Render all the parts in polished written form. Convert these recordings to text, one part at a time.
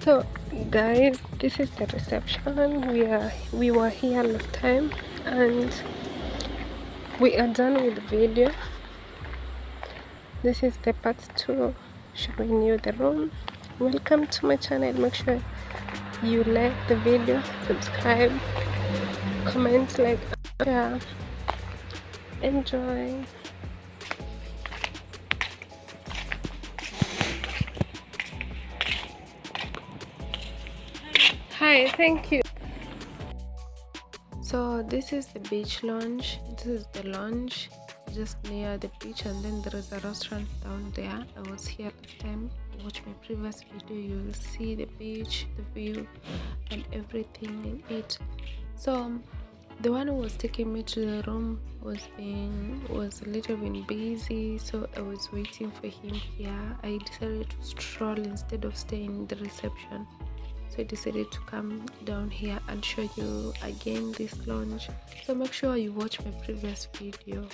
So guys, this is the reception. We were here last time and we are done with the video. This is the part 2 showing you the room. Welcome to my channel. Make sure you like the video, subscribe, comment, like, share. Enjoy. Hi, thank you. So this is the beach lounge. This is the lounge just near the beach, and then there is a restaurant down there. I was here last time. Watch my previous video, you will see the beach, the view and everything in it. So the one who was taking me to the room was a little bit busy, so I was waiting for him here. I decided to stroll instead of staying in the reception. So I decided to come down here and show you again this lounge. So make sure you watch my previous video.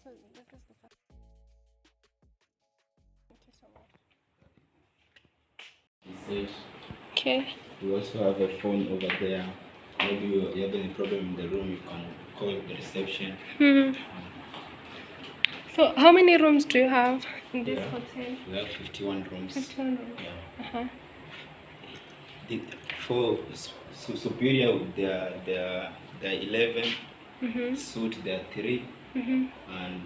So this is the first. Thank you so much. Okay. We also have a phone over there. Maybe you have any problem in the room, you can call the reception. So how many rooms do you have in this hotel? We have 51 rooms. 51 rooms. Yeah. For superior, there are 11. Suite, there are 3. And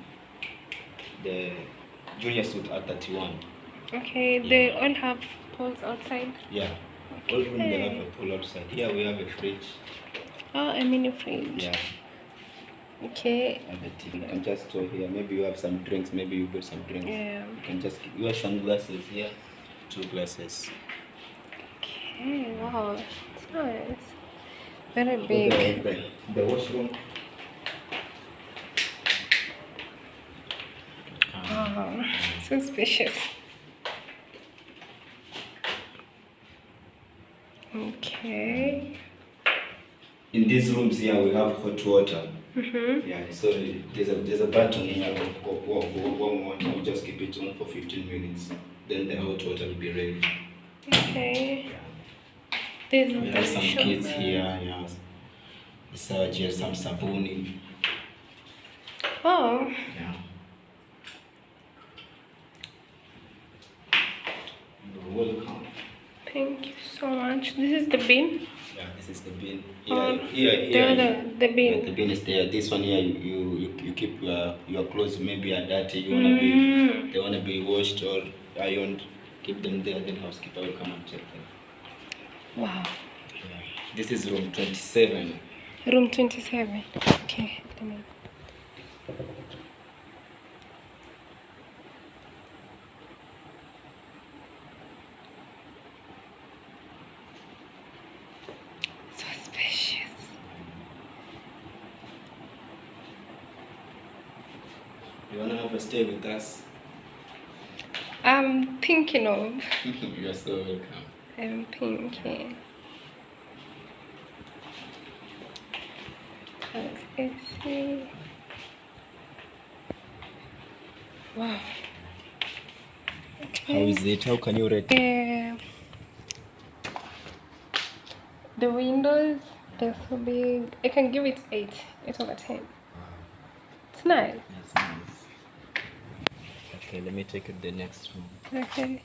the junior suite are 31. Okay, they all have pools outside? Yeah. Okay. All rooms they have a pool outside. Here we have a fridge. Oh, a mini fridge. Yeah. Okay. And the TV. You can just store here. Maybe you have some drinks. Maybe you got some drinks. Yeah. You have some glasses here. 2 glasses. Okay. Wow. It's nice. Very big. The washroom. Wow. So spacious. Okay. In these rooms here we have hot water. Yeah, so there's a button here of warm water. You just keep it on for 15 minutes. Then the hot water will be ready. Okay. Yeah. We have some kids here. Yeah. Massage, some sabuni. Oh. Yeah. Welcome. Thank you so much. This is the bin? Yeah, this is the bin. The bin. Yeah, the bin is there. This one here, you keep your clothes. Maybe are dirty. They wanna be washed or ironed. Keep them there. Then housekeeper will come and check them. Wow. Yeah. This is room 27. Room 27. Okay. Let me. You wanna have a stay with us? I'm thinking of. You're so welcome. I'm thinking. Let's see. Wow. Okay. How is it? How can you rate it? The windows, they're so big. I can give it 8 over 10. It's nice. That's nice. Okay, let me take you to the next room. Okay.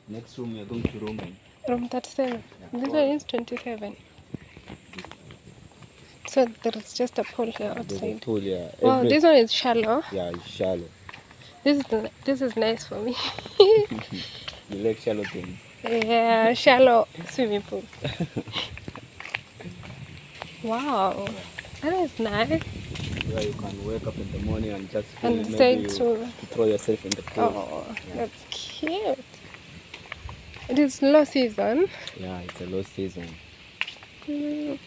Next room, we are going to room 37. This one is 27. So there is just a pool here outside. There's a pool, yeah. Wow, this one is shallow. Yeah, it's shallow. This is nice for me. You like shallow things? Yeah, shallow swimming pool. Wow, that is nice. Where you can wake up in the morning and just and decide to throw yourself in the pool. Oh, yeah. That's cute. It is low season. Yeah, it's a low season. Mm.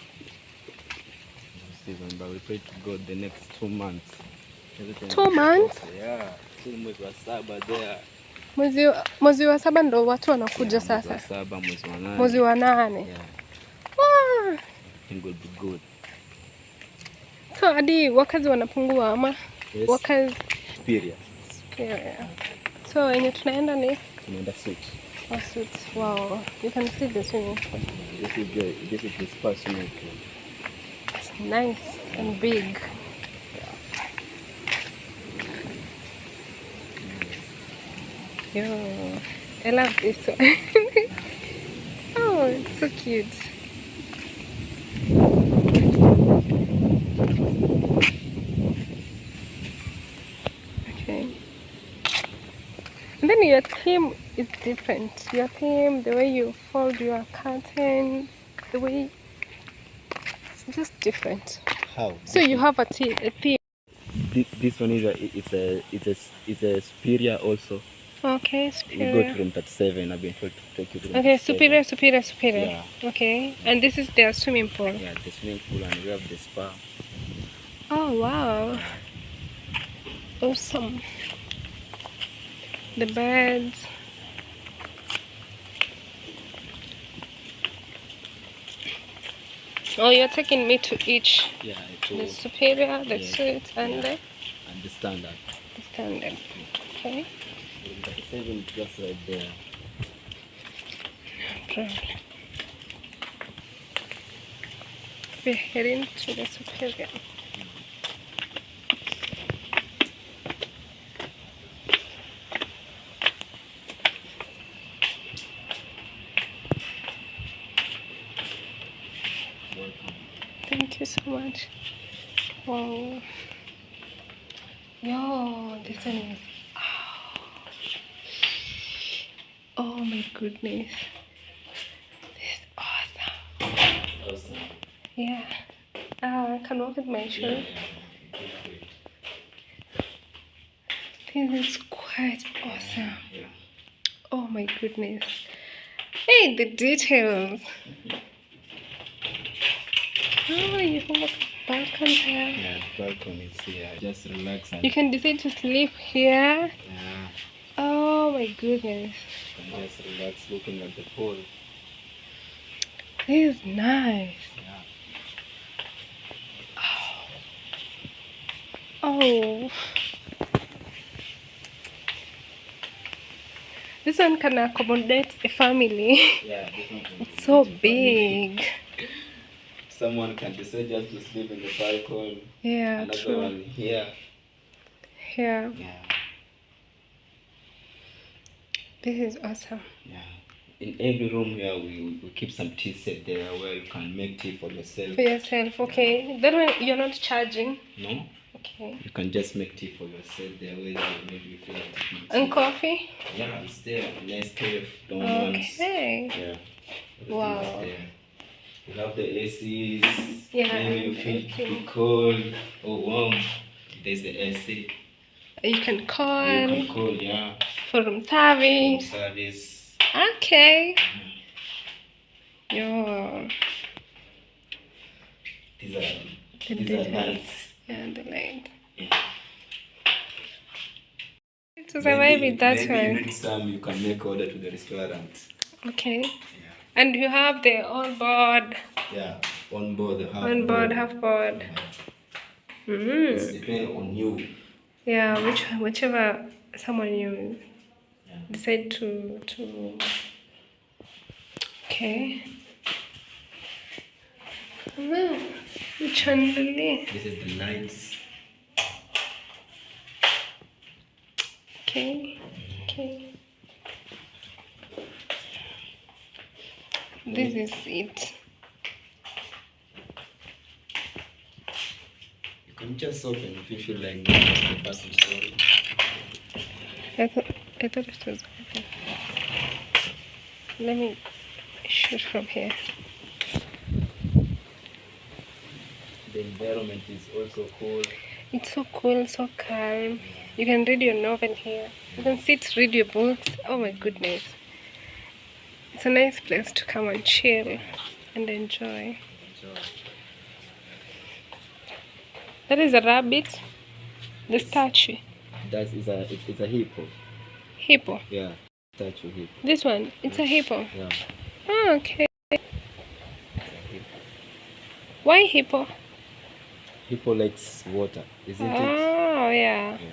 Season, but we pray to God the next 2 months. 2 months? Okay, yeah. Mwezi wa saba there. Mwezi wa saba ndo watu wanakuja Yeah, sasa. mwezi wa saba, mwezi wa nane. Mwezi wa nane. Yeah. Ah. I think will be good. So hadi wakazi wanapungua ama? Yes. Wakazi Superior. Superior. So yenye tunaenda ni? Tunaenda suit. Oh, suit. Wow. You can see the swimming pool. This is the spa swimming pool. It's nice and big. Yo, I love this one. Oh, it's so cute. Okay. And then your theme is different. Your theme, the way you fold your curtains, the way it's just different. How? So you have a theme. This one is a superior also. Okay, We superior. go to room 37. I've been told to take you to room Okay, 37. superior. Yeah. Okay, and this is their swimming pool. Yeah, the swimming pool, and we have the spa. Oh wow, awesome. The beds. Oh, you're taking me to each. Yeah, The superior, the yeah, suite, and yeah. And the standard. the standard. Okay. Room 37 is just right there. Problem. We're heading to the superior. Thank you so much. Wow. Yo, this one is. Oh my goodness. This is awesome. Awesome. Yeah. I can walk with my shoes. This is quite awesome. Yeah. Oh my goodness. Hey, the details. Oh, you have a balcony here. Yeah, the balcony is here. Just relax and You can decide to sleep here. yeah, Oh my goodness. and just relax looking at the pool. This is nice. Yeah. Oh. This one can accommodate a family. Yeah, this one can It's so be family. big. Someone can decide just to sleep in the balcony. Yeah, Another true. one here. Here. Yeah. This is awesome. Yeah. In every room here, we keep some tea set there where you can make tea for yourself. For yourself, okay. That one you're not charging. No? Okay. You can just make tea for yourself there where you feel like taking tea. And coffee? Yeah, it's there. Nescafe, donuts. Okay. Yeah. Wow. Everything is there. You have the ACs. Yeah, Maybe you AC. feel cold or warm. There's the AC. You can You call can call, yeah. for room Room service. service. Okay. Yo. These are The these are details. nice. Yeah, the light. Yeah. To survive with that maybe you one. need some, you can make order to the restaurant. Okay. Yeah. And you have the on board. Yeah. On board, the half On board, half board. It's depending on you. Yeah, whichever someone you Yeah. decide to okay. Which one really? This is the lights. Okay. Okay. This is it. You can just open if you feel like the person story. I thought it was open. Let me shoot from here. The environment is also cool. It's so cool, so calm. You can read your novel here. You can sit, read your books. Oh my goodness. It's a nice place to come and chill and enjoy. That is a rabbit. The statue. That is it's a hippo. Hippo. Yeah, statue hippo. This one, it's a hippo. Yeah. Oh, okay. It's a hippo. Why hippo? Hippo likes water, isn't it? Oh, yeah. Yeah.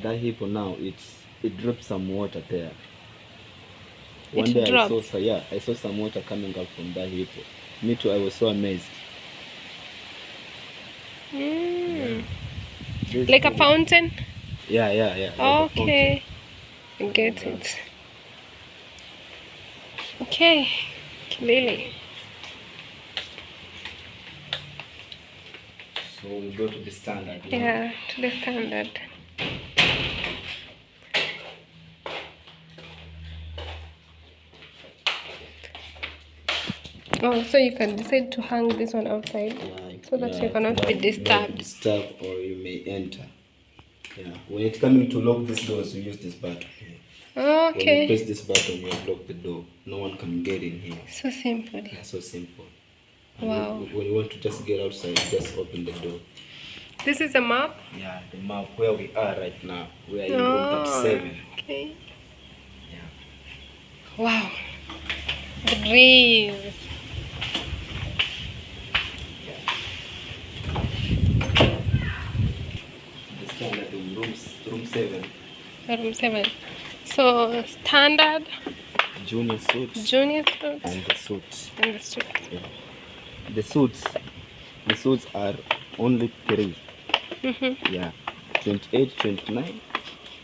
That hippo now, it dropped some water there. One day I saw some water coming up from that hippo. Me too, I was so amazed. Yeah. Like a fountain? Yeah. Okay. I get it. Okay. Kilili. So we go to the standard. Yeah, to the standard. Oh, so you can decide to hang this one outside, so that you cannot be disturbed. Or you may enter. Yeah. When it's coming to lock these doors, you use this button here. Okay. When you press this button, you lock the door. No one can get in here. So simple. Yeah, so simple. Wow. When you want to just get outside, just open the door. This is a map? Yeah, the map where we are right now. We are in room 37. Okay. Yeah. Wow. The breeze. The standard room 7. Room 7. So standard, Junior suits. junior suits, And the suits. and the suit. Yeah. The suits are only 3. Yeah, 28, 29,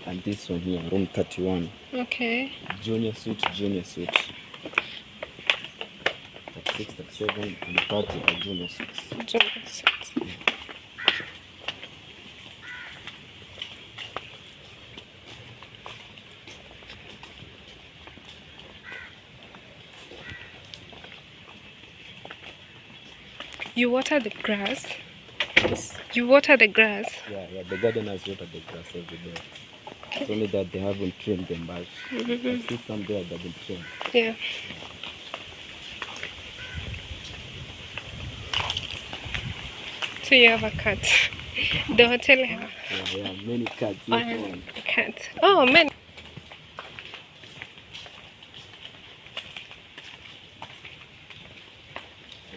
and this one here, room 31. Okay. Junior suit. 36, 37, and 30 are junior suits. Junior suits. You water the grass? Yes. You water the grass? Yeah, the gardeners water the grass every day. It's only that they haven't trimmed them, but I see some there that have been trimmed. Yeah. So you have a cat. The hotel have Yeah, many cats. one cat. Oh, many.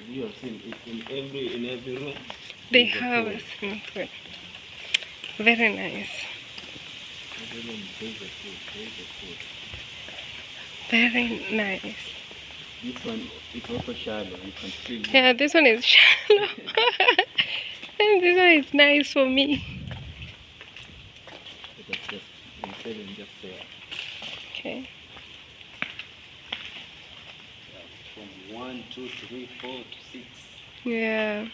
You have seen it in every room. They have a swimming pool. Very nice. Every room there's a pool. Very nice. This one is also shallow. You can swim. Yeah, this one is shallow. And this one is nice for me. Just there. Okay. From 1, 2, 3, 4 to 6. Yeah.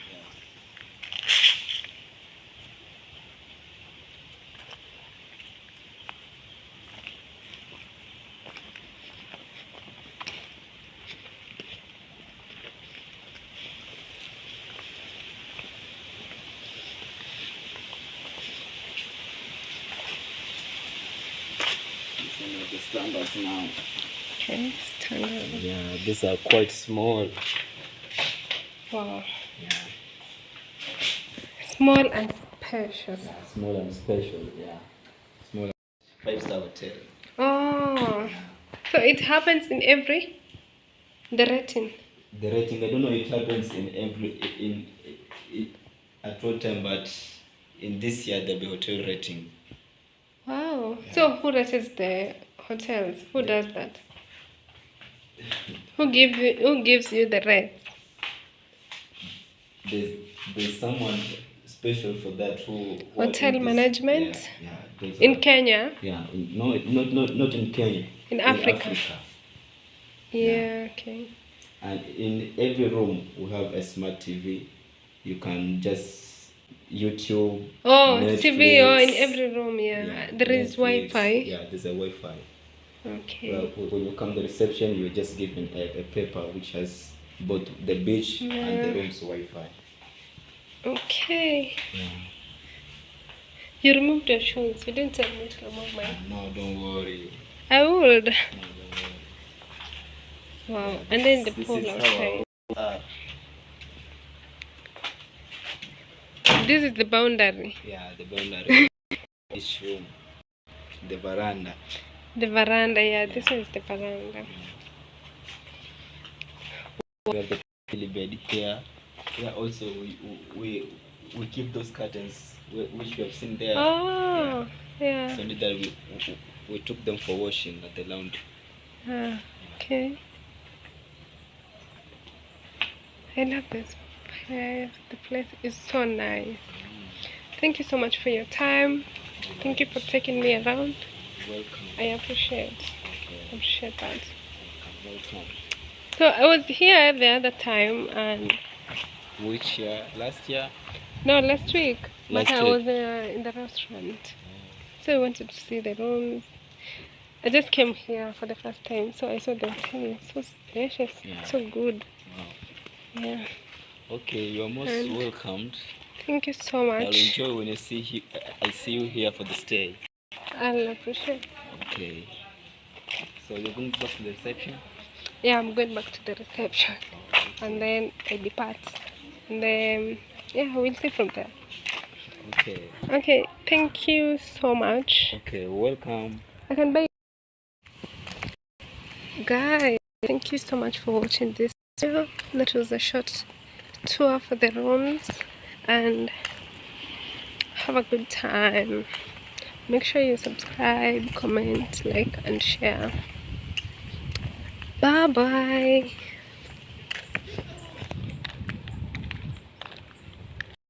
The standards now. Okay, standard. Yeah, these are quite small. Wow. Yeah. Small and spacious. Small and special, yeah. Small. 5-star hotel. Oh, so it happens in every the rating. The rating, I don't know if it happens in at what time, but in this year there'll be hotel rating. Wow. Yeah. So who rates the hotels? Who does that? Who gives you the rates? There's someone special for that who hotel management. Yeah, in Kenya. Yeah, not in Kenya. In Africa. Yeah, okay. And in every room we have a smart TV. You can just YouTube. Oh, Netflix. TV in every room. Yeah, there is Netflix. Wi-Fi. Yeah, there's a Wi-Fi. Okay. Well, when you come to the reception, you're just given a paper which has both the beach and the room's Wi-Fi. Okay. Yeah. You removed your shoes. You didn't tell me to remove mine. No, don't worry. I would. No, don't worry. Wow. Yeah, And then the this pool is outside. how This is the boundary. yeah, the boundary. Each room, the veranda. The veranda, yeah, Yeah. this is the veranda. We have the family bed here. Yeah, also we keep those curtains which we have seen there. Oh, yeah. So only that we took them for washing at the laundry. Ah, okay. I love this place. The place is so nice. Thank you so much for your time. Thank you for taking me around. Welcome. I appreciate. Okay. Appreciate that. Welcome. So I was here the other time and Which year? Last year? no, last week. But Last I week. was in the restaurant. So I wanted to see the rooms. I just came here for the first time, so I saw the thing. It's so spacious, Yeah. so good. Wow. Yeah. Okay, you are most And welcomed. thank you so I'll much. enjoy when I see you here for the stay. I'll appreciate. Okay. So you're going back to the reception? Yeah, I'm going back to the reception, and then I depart, and then yeah, we'll see from there. Okay. Okay, thank you so much. Okay, welcome. I can buy. Guys, thank you so much for watching this video. That was a short tour for the rooms, and have a good time. Make sure you subscribe, comment, like, and share. Bye bye.